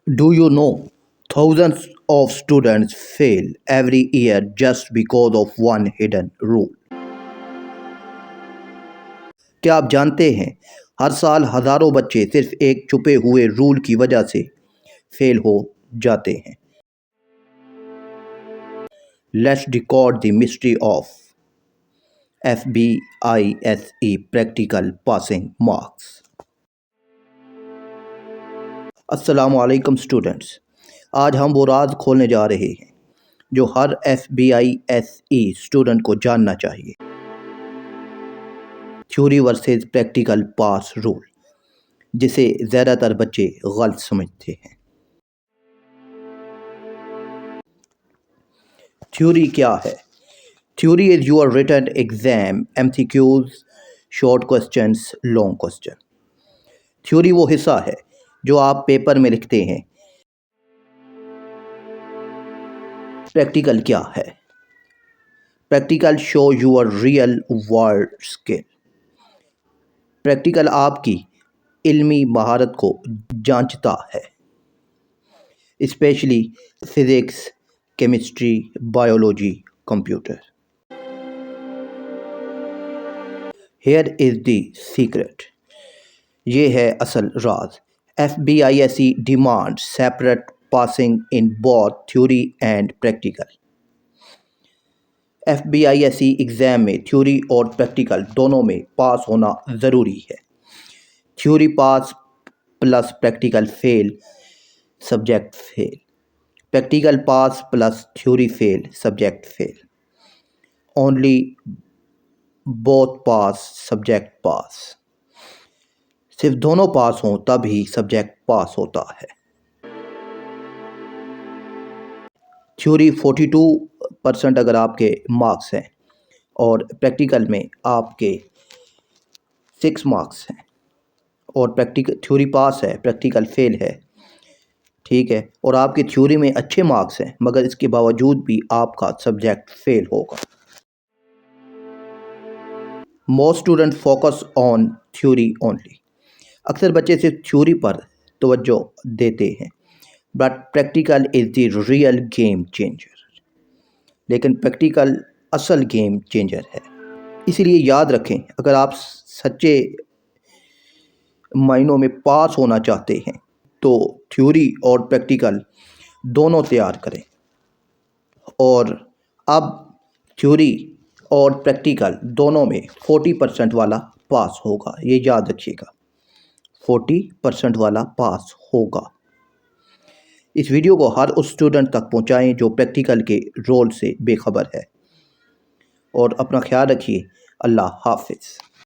Do you know thousands of students fail every year just because of one hidden rule? کیا آپ جانتے ہیں ہر سال ہزاروں بچے صرف ایک چھپے ہوئے رول کی وجہ سے فیل ہو جاتے ہیں؟ Let's decode the mystery of FBISE practical passing marks. السلام علیکم اسٹوڈنٹس، آج ہم وہ راز کھولنے جا رہے ہیں جو ہر FBISE اسٹوڈنٹ کو جاننا چاہیے۔ تھیوری ورسز پریکٹیکل پاس رول، جسے زیادہ تر بچے غلط سمجھتے ہیں۔ تھیوری کیا ہے؟ Theory is your return exam MCQs، short questions, long question. Theory وہ حصہ ہے جو آپ پیپر میں لکھتے ہیں۔ پریکٹیکل کیا ہے؟ Practical show your real world skill. Practical آپ کی علمی مہارت کو جانچتا ہے، especially physics, chemistry, biology, computer. Here is the secret, یہ ہے اصل راز۔ FBISE demand separate passing in both theory and practical. FBISE exam میں تھیوری اور پریکٹیکل دونوں میں پاس ہونا ضروری ہے۔ Theory pass plus practical fail, subject fail. Practical pass plus theory fail, subject fail. Only both pass, subject پاس۔ صرف دونوں پاس ہوں تب ہی سبجیکٹ پاس ہوتا ہے۔ تھیوری 42% اگر آپ کے مارکس ہیں اور پریکٹیکل میں آپ کے 6 مارکس ہیں، اور تھیوری پاس ہے، پریکٹیکل فیل ہے، ٹھیک ہے، اور آپ کے تھیوری میں اچھے مارکس ہیں مگر اس کے باوجود بھی آپ کا سبجیکٹ فیل ہوگا۔ Most student focus on theory only. اکثر بچے صرف تھیوری پر توجہ دیتے ہیں، but practical is the real game changer. لیکن پریکٹیکل اصل گیم چینجر ہے۔ اسی لیے یاد رکھیں، اگر آپ سچے معنوں میں پاس ہونا چاہتے ہیں تو تھیوری اور پریکٹیکل دونوں تیار کریں۔ اور اب تھیوری اور پریکٹیکل دونوں میں 40% والا پاس ہوگا، یہ یاد رکھیے گا، 40% والا پاس ہوگا۔ اس ویڈیو کو ہر اس اسٹوڈنٹ تک پہنچائیں جو پریکٹیکل کے رول سے بے خبر ہے، اور اپنا خیال رکھیے۔ اللہ حافظ۔